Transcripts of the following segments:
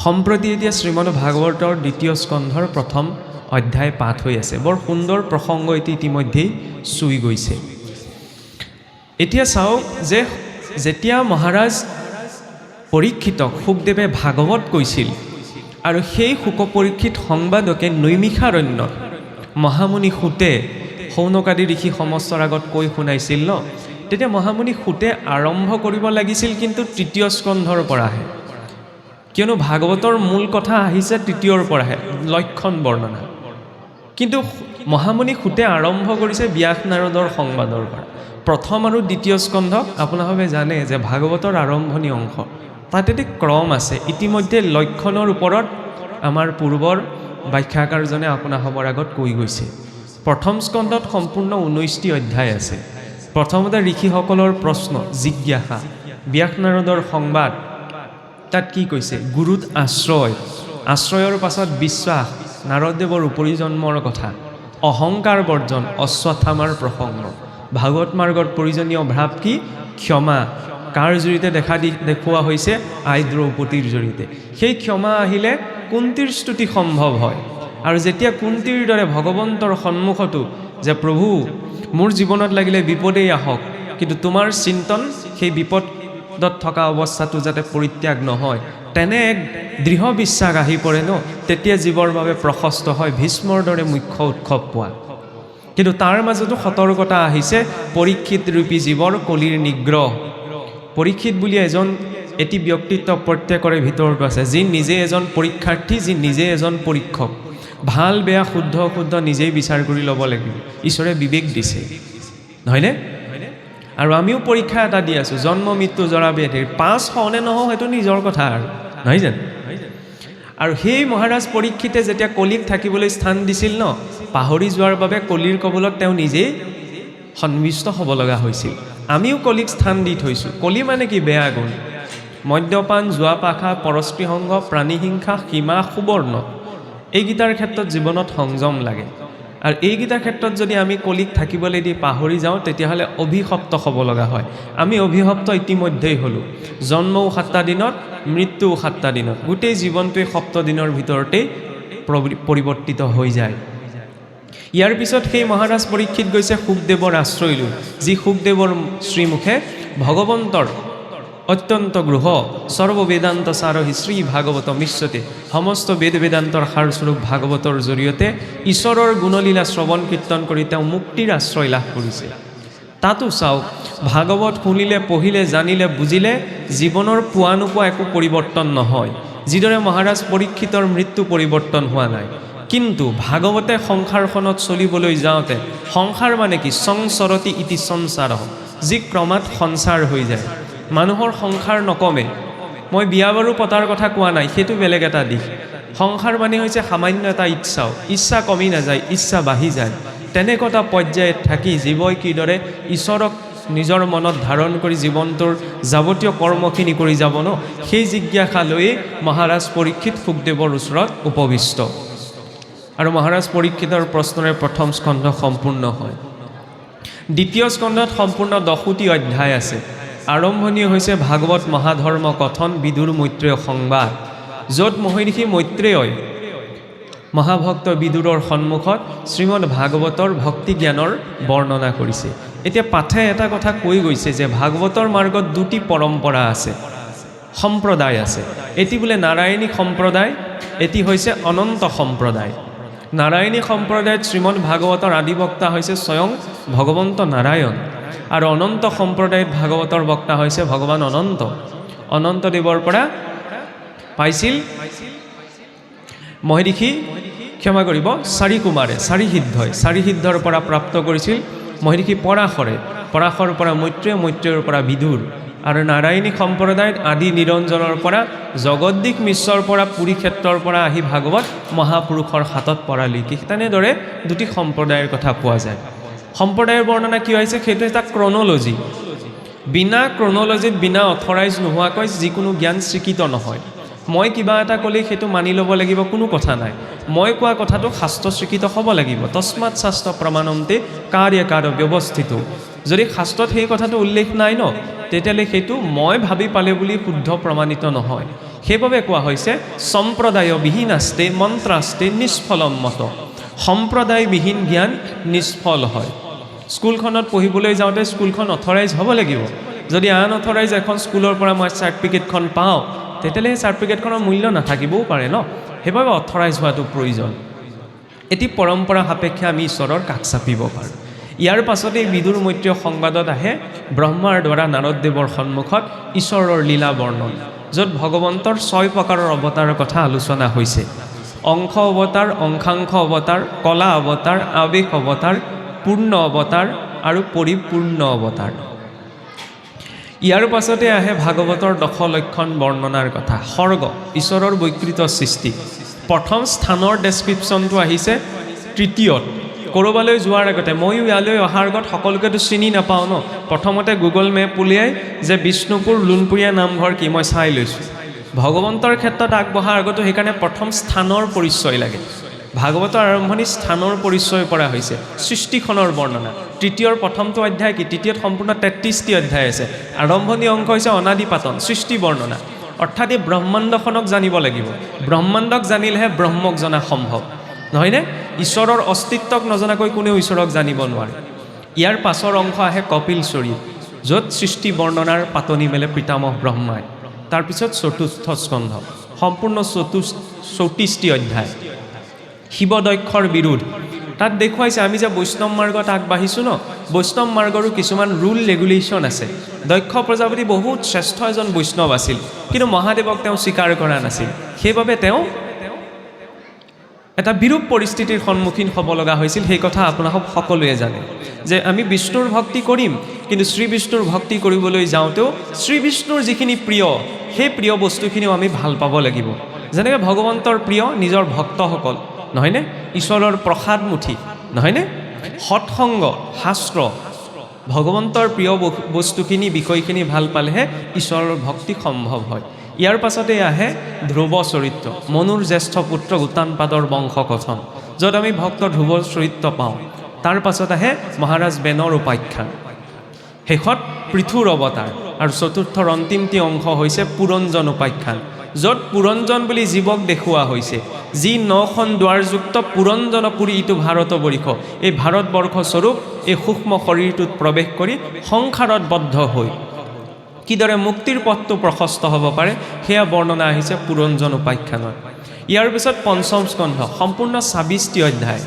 সম্প্ৰতি এতিয়া শ্ৰীমদ ভাগৱতৰ দ্বিতীয় স্কন্ধৰ প্ৰথম অধ্যায় পাঠ হৈ আছে। বৰ সুন্দৰ প্ৰসংগ এটি ইতিমধ্যেই চুই গৈছে। এতিয়া চাওক যে যেতিয়া মহাৰাজ পৰীক্ষিতক শুকদেৱে ভাগৱত কৈছিল আৰু সেই শুক পৰীক্ষিত সংবাদকে নৈমিষাৰণ্যত মহামুনি সুতে শৌনকাদি ঋষি সমস্তৰ আগত কৈ শুনাইছিল ন, তেতিয়া মহামুনি সুতে আৰম্ভ কৰিব লাগিছিল কিন্তু তৃতীয় স্কন্ধৰ পৰাহে, কিয়নো ভাগৱতৰ মূল কথা আহিছে তৃতীয়ৰ পৰাহে, লক্ষণ বৰ্ণনা। কিন্তু মহামুনি সুতে আৰম্ভ কৰিছে ব্যাস নাৰদৰ সংবাদৰ পৰা। প্ৰথম আৰু দ্বিতীয় স্কন্ধ আপোনালোকে জানে যে ভাগৱতৰ আৰম্ভণি অংশ, তাত এটি ক্ৰম আছে। ইতিমধ্যে লক্ষণৰ ওপৰত আমাৰ পূৰ্বৰ ব্যাখ্যাকাৰজনে আপোনালোকৰ আগত কৈ গৈছে। প্ৰথম স্কন্ধত সম্পূৰ্ণ 19টি অধ্যায় আছে। প্ৰথমতে ঋষিসকলৰ প্ৰশ্ন জিজ্ঞাসা, ব্যাস নাৰদৰ সংবাদ, তাত কি কৈছে? গুৰুত আশ্ৰয়, আশ্ৰয়ৰ পাছত বিশ্বাস, নাৰদদেৱৰ উপৰি জন্মৰ কথা, অহংকাৰ বৰ্জন, অশ্বত্থামাৰ প্ৰসংগ, ভাগৱত মাৰ্গত প্ৰয়োজনীয় ভাৱ কি? ক্ষমা, কাৰ জৰিয়তে দেখুওৱা হৈছে? আই দ্ৰৌপদীৰ জৰিয়তে। সেই ক্ষমা আহিলে কুন্তীৰ স্তুতি সম্ভৱ হয়। আৰু যেতিয়া কুন্তীৰ দৰে ভগৱন্তৰ সন্মুখতো যে প্ৰভু মোৰ জীৱনত লাগিলে বিপদেই আহক, কিন্তু তোমাৰ চিন্তন সেই বিপদত থকা অৱস্থাটো যাতে পৰিত্যাগ নহয়, তেনে এক দৃঢ় বিশ্বাস আহি পৰে ন, তেতিয়া জীৱৰ বাবে প্ৰশস্ত হয় ভীষ্মৰ দৰে মুখ্য উৎসৱ পোৱা। কিন্তু তাৰ মাজতো সতৰ্কতা আহিছে, পৰীক্ষিত ৰূপী জীৱৰ কলিৰ নিগ্ৰহ। পৰীক্ষিত বুলি এটি ব্যক্তিত্ব প্ৰত্যেকৰে ভিতৰত আছে, যি নিজে এজন পৰীক্ষাৰ্থী, যি নিজে এজন পৰীক্ষক। ভাল বেয়া শুদ্ধ অশুদ্ধ নিজেই বিচাৰ কৰি ল'ব লাগিব, ঈশ্বৰে বিবেক দিছে, নহয়নে? আৰু আমিও পৰীক্ষা এটা দি আছোঁ, জন্ম মৃত্যু জৰা ব্যাধিৰ, পাছ হওঁ নে নহওঁ সেইটো নিজৰ কথা আৰু, নহয় জানো? আৰু সেই মহাৰাজ পৰীক্ষিতে যেতিয়া কলিক থাকিবলৈ স্থান দিছিল ন, পাহৰি যোৱাৰ বাবে কলিৰ কবলত তেওঁ নিজেই সন্মিষ্ট হ'ব লগা হৈছিল। আমিও কলিক স্থান দি থৈছোঁ। কলি মানে কি? বেয়া গুণ, মদ্যপান, জুৱা পাশা, পৰস্ত্ৰী সংগ, প্ৰাণীহিংসা, সীমা, সুবৰ্ণ, এইকেইটাৰ ক্ষেত্ৰত জীৱনত সংযম লাগে। আৰু এইকেইটাৰ ক্ষেত্ৰত যদি আমি কলিক থাকিবলৈ দি পাহৰি যাওঁ, তেতিয়াহ'লে অভিশপ্ত হ'ব লগা হয়। আমি অভিশপ্ত ইতিমধ্যেই হ'লোঁ। জন্মও 7টা দিনত, মৃত্যুও 7টা দিনত, গোটেই জীৱনটোৱে 7 দিনৰ ভিতৰতেই পৰিৱৰ্তিত হৈ যায়। ইয়াৰ পিছত সেই মহাৰাজ পৰীক্ষিত গৈছে শুকদেৱৰ আশ্ৰয় লৈ, যি শুকদেৱৰ শ্ৰীমুখে ভগৱন্তৰ অত্যন্ত গৃহ সৰ্ববেদান্ত সাৰহি শ্ৰী ভাগৱত মিশ্ৰতে, সমস্ত বেদ বেদান্তৰ সাৰস্বৰূপ ভাগৱতৰ জৰিয়তে ঈশ্বৰৰ গুণলীলা শ্ৰৱণ কীৰ্তন কৰি তেওঁ মুক্তিৰ আশ্ৰয় লাভ কৰিছে। তাতো চাওক, ভাগৱত শুনিলে, পঢ়িলে, জানিলে, বুজিলে জীৱনৰ পোৱা নোপোৱা একো পৰিৱৰ্তন নহয়। যিদৰে মহাৰাজ পৰীক্ষিতৰ মৃত্যু পৰিৱৰ্তন হোৱা নাই, কিন্তু ভাগৱতে সংসাৰখনত চলিবলৈ যাওঁতে, সংসাৰ মানে কি? সংসৰতি ইতি সংসাৰ, যি ক্ৰমাৎ সঞ্চাৰ হৈ যায়। মানুহৰ সংসাৰ নকমে। মই বিয়া বাৰু পতাৰ কথা কোৱা নাই, সেইটো বেলেগ এটা দিশ। সংসাৰ মানে হৈছে সামান্য এটা ইচ্ছাও, ইচ্ছা কমি নাযায়, ইচ্ছা বাঢ়ি যায়। তেনেকুৱা এটা পৰ্যায়ত থাকি জীৱই কিদৰে ঈশ্বৰক নিজৰ মনত ধাৰণ কৰি জীৱনটোৰ যাৱতীয় কৰ্মখিনি কৰি যাব ন, সেই জিজ্ঞাসা লৈয়ে মহাৰাজ পৰীক্ষিত শুকদেৱৰ ওচৰত উপবিষ্ট। আৰু মহাৰাজ পৰীক্ষিতৰ প্ৰশ্নৰে প্ৰথম স্কন্ধ সম্পূৰ্ণ হয়। দ্বিতীয় স্কন্ধত সম্পূৰ্ণ 10টি অধ্যায় আছে। আৰম্ভণি হৈছে ভাগৱত মহাধৰ্ম কথন বিদুৰ মৈত্ৰেয় সংবাদ, য'ত মহৰ্ষি মৈত্ৰেয়ই মহাভক্ত বিদুৰৰ সন্মুখত শ্ৰীমদ ভাগৱতৰ ভক্তি জ্ঞানৰ বৰ্ণনা কৰিছে। এতিয়া পাঠে এটা কথা কৈ গৈছে যে ভাগৱতৰ মাৰ্গত 2টি পৰম্পৰা আছে, সম্প্ৰদায় আছে। এটি বোলে নাৰায়ণী সম্প্ৰদায়, এটি হৈছে অনন্ত সম্প্ৰদায়। নাৰায়ণী সম্প্ৰদায়ত শ্ৰীমদ ভাগৱতৰ আদিবক্তা হৈছে স্বয়ং ভগৱন্ত নাৰায়ণ, আৰু অনন্ত সম্প্ৰদায়ত ভাগৱতৰ বক্তা হৈছে ভগৱান অনন্ত। অনন্তদেৱৰ পৰা পাইছিল মহৰ্ষি, ক্ষমা কৰিব, চাৰি কুমাৰে, চাৰি সিদ্ধই, চাৰি সিদ্ধৰ পৰা প্ৰাপ্ত কৰিছিল মহৰ্ষি পৰাশৰে, পৰাশৰ পৰা মৈত্ৰেয়, মৈত্ৰেয়ৰ পৰা বিদুৰ। আৰু নাৰায়ণী সম্প্ৰদায়ত আদি নিৰঞ্জনৰ পৰা জগদ্দিশ মিশ্ৰৰ পৰা পুৰী ক্ষেত্ৰৰ পৰা আহি ভাগৱত মহাপুৰুষৰ হাতত পৰালৈকে, তেনেদৰে 2টি সম্প্ৰদায়ৰ কথা পোৱা যায়। সম্প্ৰদায়ৰ বৰ্ণনা কি হৈছে? সেইটো এটা ক্ৰনলজি। বিনা ক্ৰনলজিত, বিনা অথৰাইজ নোহোৱাকৈ যিকোনো জ্ঞান স্বীকৃত নহয়। মই কিবা এটা ক'লেই সেইটো মানি ল'ব লাগিব, কোনো কথা নাই। মই কোৱা কথাটো শাস্ত্ৰ স্বীকৃত হ'ব লাগিব। তস্মাৎ শাস্ত্ৰ প্ৰমাণন্তে কাৰ্যকাৰ ব্যৱস্থিত। যদি শাস্ত্ৰত সেই কথাটো উল্লেখ নাই ন, তেতিয়াহ'লে সেইটো মই ভাবি পালে বুলি শুদ্ধ প্ৰমাণিত নহয়। সেইবাবে কোৱা হৈছে সম্প্ৰদায় বিহীনাস্তে মন্ত্ৰাস্তে নিষ্ফলম মত। সম্প্ৰদায়বিহীন জ্ঞান নিষ্ফল হয়। স্কুলখনত পঢ়িবলৈ যাওঁতে স্কুলখন অথৰাইজ হ'ব লাগিব। যদি আনঅথৰাইজ এখন স্কুলৰ পৰা মই চাৰ্টিফিকেটখন পাওঁ, তেতিয়াহ'লে সেই চাৰ্টিফিকেটখনৰ মূল্য নাথাকিবও পাৰে ন। সেইবাবে অথৰাইজ হোৱাটো প্ৰয়োজন। এটি পৰম্পৰা সাপেক্ষে আমি ঈশ্বৰৰ কাষ চাপিব পাৰোঁ। ইয়াৰ পাছতেই বিদুৰ মৈত্ৰীয় সংবাদত আহে ব্ৰহ্মাৰ দ্বাৰা নাৰদদেৱৰ সন্মুখত ঈশ্বৰৰ লীলা বৰ্ণন, য'ত ভগৱন্তৰ 6 প্ৰকাৰৰ অৱতাৰৰ কথা আলোচনা হৈছে। অংশ অৱতাৰ, অংশাংশ অৱতাৰ, কলা অৱতাৰ, আৱেশ অৱতাৰ, পূৰ্ণ অৱতাৰ আৰু পৰিপূৰ্ণ অৱতাৰ। ইয়াৰ পাছতে আহে ভাগৱতৰ 10 লক্ষণ বৰ্ণনাৰ কথা। সৰ্গ, ঈশ্বৰৰ বৈকৃত সৃষ্টি। প্ৰথম স্থানৰ ডেছক্ৰিপশ্যনটো আহিছে তৃতীয়ত। ক'ৰবালৈ যোৱাৰ আগতে, ময়ো ইয়ালৈ অহাৰ আগত সকলোকেতো চিনি নাপাওঁ ন। প্ৰথমতে গুগল মেপ উলিয়াই যে বিষ্ণুপুৰ লুণপুৰীয়া নামঘৰ কি মই চাই লৈছোঁ। ভগৱন্তৰ ক্ষেত্ৰত আগবঢ়াৰ আগতো সেইকাৰণে প্ৰথম স্থানৰ পৰিচয় লাগে। ভাগৱতৰ আৰম্ভণি স্থানৰ পৰিচয় পৰা হৈছে। সৃষ্টিখনৰ বৰ্ণনা। তৃতীয়ৰ প্ৰথমটো অধ্যায় কি? তৃতীয়ত সম্পূৰ্ণ 33টি অধ্যায় আছে। আৰম্ভণি অংশ হৈছে অনাদি পাতন, সৃষ্টি বৰ্ণনা। অৰ্থাৎ এই ব্ৰহ্মাণ্ডখনক জানিব লাগিব। ব্ৰহ্মাণ্ডক জানিলেহে ব্ৰহ্মক জনা সম্ভৱ, নহয়নে? ঈশ্বৰৰ অস্তিত্বক নজনাকৈ কোনেও ঈশ্বৰক জানিব নোৱাৰে। ইয়াৰ পাছৰ অংশ আহে কপিল চৰিত, য'ত সৃষ্টি বৰ্ণনাৰ পাতনি মেলে পিতামহ ব্ৰহ্মাই। তাৰপিছত চতুৰ্থ স্কন্ধ, সম্পূৰ্ণ 34টি অধ্যায়। শিৱদক্ষৰ বিৰোধ। তাত দেখুৱাইছে আমি যে বৈষ্ণৱ মাৰ্গত আগবাঢ়িছোঁ ন, বৈষ্ণৱ মাৰ্গৰো কিছুমান ৰুল ৰেগুলেশ্যন আছে। দক্ষ প্ৰজাপতি বহুত শ্ৰেষ্ঠ এজন বৈষ্ণৱ আছিল, কিন্তু মহাদেৱক তেওঁ স্বীকাৰ কৰা নাছিল। সেইবাবে তেওঁ এটা বিৰূপ পৰিস্থিতিৰ সন্মুখীন হ'ব লগা হৈছিল। সেই কথা আপোনালোক সকলোৱে জানে যে আমি বিষ্ণুৰ ভক্তি কৰিম, কিন্তু শ্ৰী বিষ্ণুৰ ভক্তি কৰিবলৈ যাওঁতেও শ্ৰী বিষ্ণুৰ যিখিনি প্ৰিয়, সেই প্ৰিয় বস্তুখিনিও আমি ভাল পাব লাগিব। যেনেকৈ ভগৱন্তৰ প্ৰিয় নিজৰ ভক্তসকল, নহয়নে? ঈশ্বৰৰ প্ৰসাদমুঠি, নহয়নে? সৎসংগ, শাস্ত্ৰ, ভগৱন্তৰ প্ৰিয় বস্তুখিনি, বিষয়খিনি ভাল পালেহে ঈশ্বৰৰ ভক্তি সম্ভৱ হয়। ইয়াৰ পাছতে আহে ধ্ৰুৱ চৰিত্ৰ, মনুৰ জ্যেষ্ঠ পুত্ৰ উত্তানপাদৰ বংশ কথন, য'ত আমি ভক্ত ধ্ৰুৱ চৰিত্ৰ পাওঁ। তাৰ পাছত আহে মহাৰাজ বেনৰ উপাখ্যান। শেষত পৃথুৰ অৱতাৰ। আৰু চতুৰ্থৰ অন্তিমটি অংশ হৈছে পুৰঞ্জন উপাখ্যান, য'ত পুৰঞ্জন বুলি জীৱক দেখুওৱা হৈছে। যি 9খন দুৱাৰযুক্ত পুৰঞ্জনপুৰী ইটো ভাৰতবৰ্ষ, এই ভাৰতবৰ্ষ স্বৰূপ এই সূক্ষ্ম শৰীৰটোত প্ৰৱেশ কৰি সংসাৰত বদ্ধ হৈ কিদৰে মুক্তিৰ পথটো প্ৰশস্ত হ'ব পাৰে, সেয়া বৰ্ণনা আহিছে পুৰঞ্জন উপাখ্যানত। ইয়াৰ পিছত পঞ্চম স্কন্ধ, সম্পূৰ্ণ 26টি অধ্যায়,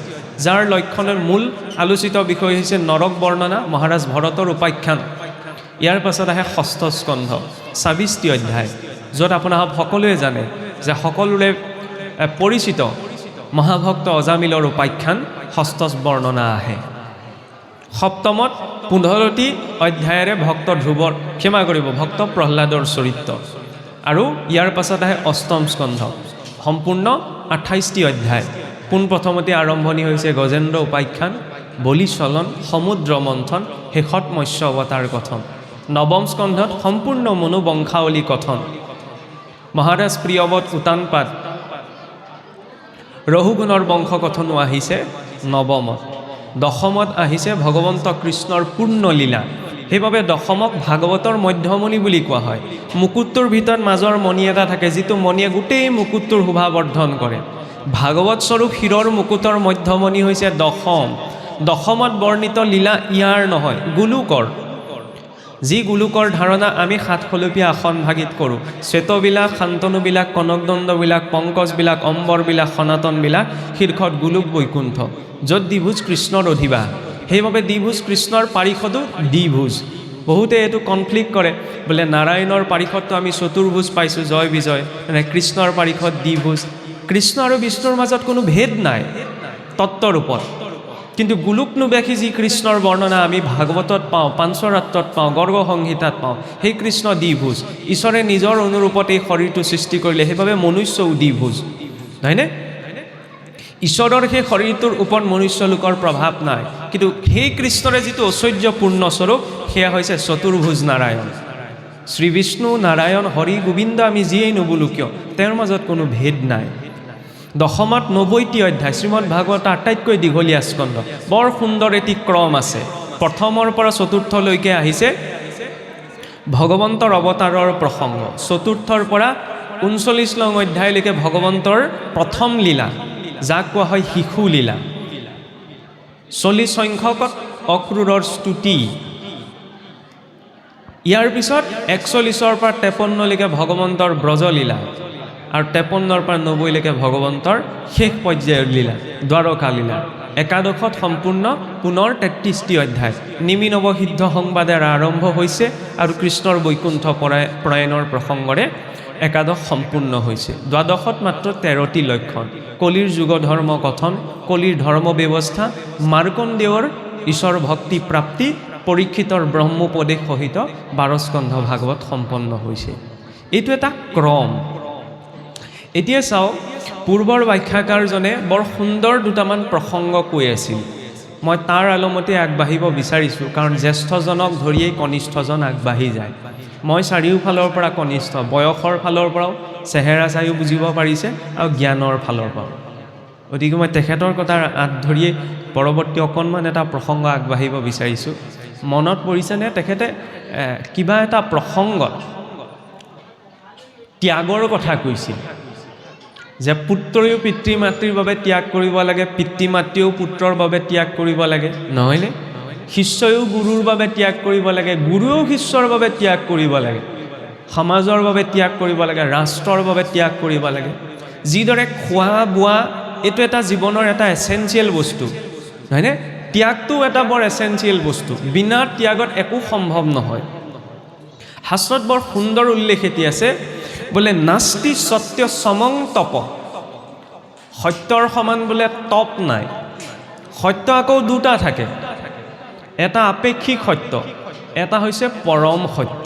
যাৰ লক্ষণৰ মূল আলোচিত বিষয় হৈছে নৰক বৰ্ণনা, মহাৰাজ ভৰতৰ উপাখ্যান। ইয়াৰ পাছত আহে ষষ্ঠ স্কন্ধ, 26টি অধ্যায়, য'ত আপোনালোক সকলোৱে জানে যে সকলোৰে পৰিচিত মহাভক্ত অজামিলৰ উপাখ্যান ষষ্ঠ বৰ্ণনা আহে। সপ্তমত 15টি অধ্যায়েৰে ভক্ত ধ্ৰুৱৰ, ক্ষমা কৰিব, ভক্ত প্ৰহ্লাদৰ চৰিত্ৰ। আৰু ইয়াৰ পাছত আহে অষ্টম স্কন্ধ, সম্পূৰ্ণ 28টি অধ্যায়। পোনপ্ৰথমতে আৰম্ভণি হৈছে গজেন্দ্ৰ উপাখ্যান, বলি চলন, সমুদ্ৰ মন্থন, শেষত মৎস্য অৱতাৰ কথন। নৱম স্কন্ধত সম্পূৰ্ণ মনোবংশাৱলী কথন। মহাৰাজ প্ৰিয়ৱত উত্তানপাদ, ৰহুগুণৰ বংশ কথনো আহিছে নৱমত। দশমত আহিছে ভগৱন্ত কৃষ্ণৰ পূৰ্ণ লীলা। সেইবাবে দশমক ভাগৱতৰ মধ্যমণি বুলি কোৱা হয়। মুকুটটোৰ ভিতৰত মাজৰ মণি এটা থাকে, যিটো মণিয়ে গোটেই মুকুটটোৰ শোভা বৰ্ধন কৰে। ভাগৱত স্বৰূপ শিৰৰ মুকুটৰ মধ্যমণি হৈছে দশম। দশমত বৰ্ণিত লীলা ইয়াৰ নহয়, গোলোকৰ। যি গোলোকৰ ধাৰণা আমি সাতখলপীয়া আসনভাগিত কৰোঁ, শ্বেতবিলাক, শান্তনুবিলাক, কনকদণ্ডবিলাক, পংকজবিলাক, অম্বৰবিলাক, সনাতনবিলাক, শীৰ্ষত গোলোক বৈকুণ্ঠ, য'ত দ্বিভুজ কৃষ্ণৰ অধিবাস। সেইবাবে দ্বিভুজ কৃষ্ণৰ পাৰিষদো দ্বিভুজ। বহুতে এইটো কনফ্লিক্ট কৰে, বোলে নাৰায়ণৰ পাৰিষদটো আমি চতুৰ্ভুজ পাইছোঁ, জয় বিজয়, মানে কৃষ্ণৰ পাৰিষদ দ্বিভুজ। কৃষ্ণ আৰু বিষ্ণুৰ মাজত কোনো ভেদ নাই তত্ত্বৰূপত, কিন্তু গোলোকনুবাসী যি কৃষ্ণৰ বৰ্ণনা আমি ভাগৱতত পাওঁ, পাঞ্চৰাত্ৰত পাওঁ, গৰ্গ সংহিতাত পাওঁ, সেই কৃষ্ণ দ্বিভুজ। ঈশ্বৰে নিজৰ অনুৰূপত এই শৰীৰটো সৃষ্টি কৰিলে, সেইবাবে মনুষ্যও দ্বিভুজ, নহয়নে? ঈশ্বৰৰ সেই শৰীৰটোৰ ওপৰত মনুষ্য লোকৰ প্ৰভাৱ নাই, কিন্তু সেই কৃষ্ণৰে যিটো ঐশ্বৰ্যপূৰ্ণ স্বৰূপ, সেয়া হৈছে চতুৰ্ভুজ নাৰায়ণ। শ্ৰী বিষ্ণু, নাৰায়ণ, হৰি, গোবিন্দ আমি যিয়েই নোবোলো কিয়, তেওঁৰ মাজত কোনো ভেদ নাই। দশমত 90টি অধ্যায়, শ্ৰীমদ ভাগৱত আটাইতকৈ দীঘলীয়া স্কন্ধ। বৰ সুন্দৰ এটি ক্ৰম আছে। প্ৰথমৰ পৰা চতুৰ্থলৈকে আহিছে ভগৱন্তৰ অৱতাৰৰ প্ৰসংগ, চতুৰ্থৰ পৰা 39 নং অধ্যায়লৈকে ভগৱন্তৰ প্ৰথম লীলা, যাক কোৱা হয় শিশু লীলা। 40 সংখ্যকত অক্ৰূৰৰ স্তুতি। ইয়াৰ পিছত 41-ৰ পৰা 53লৈকে ভগৱন্তৰ ব্ৰজলীলা, আৰু 53-ৰ পৰা 90লৈকে ভগৱন্তৰ শেষ পৰ্যায়ৰ লীলা, দ্বাৰকা লীলা। একাদশত সম্পূৰ্ণ পুনৰ 33টি অধ্যায় নিমি নৱসিদ্ধ সংবাদেৰে আৰম্ভ হৈছে আৰু কৃষ্ণৰ বৈকুণ্ঠ প্ৰয়াণৰ প্ৰসংগৰে একাদশ সম্পূৰ্ণ হৈছে। দ্বাদশত মাত্ৰ 13টি লক্ষণ, কলিৰ যুগ ধৰ্ম কথন, কলিৰ ধৰ্ম ব্যৱস্থা, মাৰ্কণ্ডেয়ৰ ঈশ্বৰ ভক্তি প্ৰাপ্তি, পৰীক্ষিতৰ ব্ৰহ্মোপদেশ সহিত 12 স্কন্ধ ভাগৱত সম্পন্ন হৈছে। এইটো এটা ক্ৰম। এতিয়া চাওক, পূৰ্বৰ ব্যাখ্যাকাৰজনে বৰ সুন্দৰ দুটামান প্ৰসংগ কৈ আছিল। মই তাৰ আলমতে আগবাঢ়িব বিচাৰিছোঁ, কাৰণ জ্যেষ্ঠজনক ধৰিয়েই কনিষ্ঠজন আগবাঢ়ি যায়। মই চাৰিওফালৰ পৰা কনিষ্ঠ, বয়সৰ ফালৰ পৰাও, চেহেৰা চাইও বুজিব পাৰিছে, আৰু জ্ঞানৰ ফালৰ পৰাও। গতিকে মই তেখেতৰ কথাৰ আঁত ধৰিয়েই পৰৱৰ্তী অকণমান এটা প্ৰসংগ আগবাঢ়িব বিচাৰিছোঁ। মনত পৰিছেনে, তেখেতে কিবা এটা প্ৰসংগত ত্যাগৰ কথা কৈছিল, যে পুত্ৰয়ো পিতৃ মাতৃৰ বাবে ত্যাগ কৰিব লাগে, পিতৃ মাতৃয়েও পুত্ৰৰ বাবে ত্যাগ কৰিব লাগে, নহয়নে? শিষ্যয়ো গুৰুৰ বাবে ত্যাগ কৰিব লাগে, গুৰুৱেও শিষ্যৰ বাবে ত্যাগ কৰিব লাগে, সমাজৰ বাবে ত্যাগ কৰিব লাগে, ৰাষ্ট্ৰৰ বাবে ত্যাগ কৰিব লাগে। যিদৰে খোৱা বোৱা এইটো এটা জীৱনৰ এটা এছেঞ্চিয়েল বস্তু, নহয়নে? ত্যাগটো এটা বৰ এছেঞ্চিয়েল বস্তু, বিনা ত্যাগত একো সম্ভৱ নহয়। শাস্ত্ৰত বৰ সুন্দৰ উল্লেখ এটি আছে, বোলে নাস্তি সত্য সমং তপ, সত্যৰ সমান বোলে তপ নাই। সত্য আকৌ দুটা থাকে, এটা আপেক্ষিক সত্য, এটা হৈছে পৰম সত্য।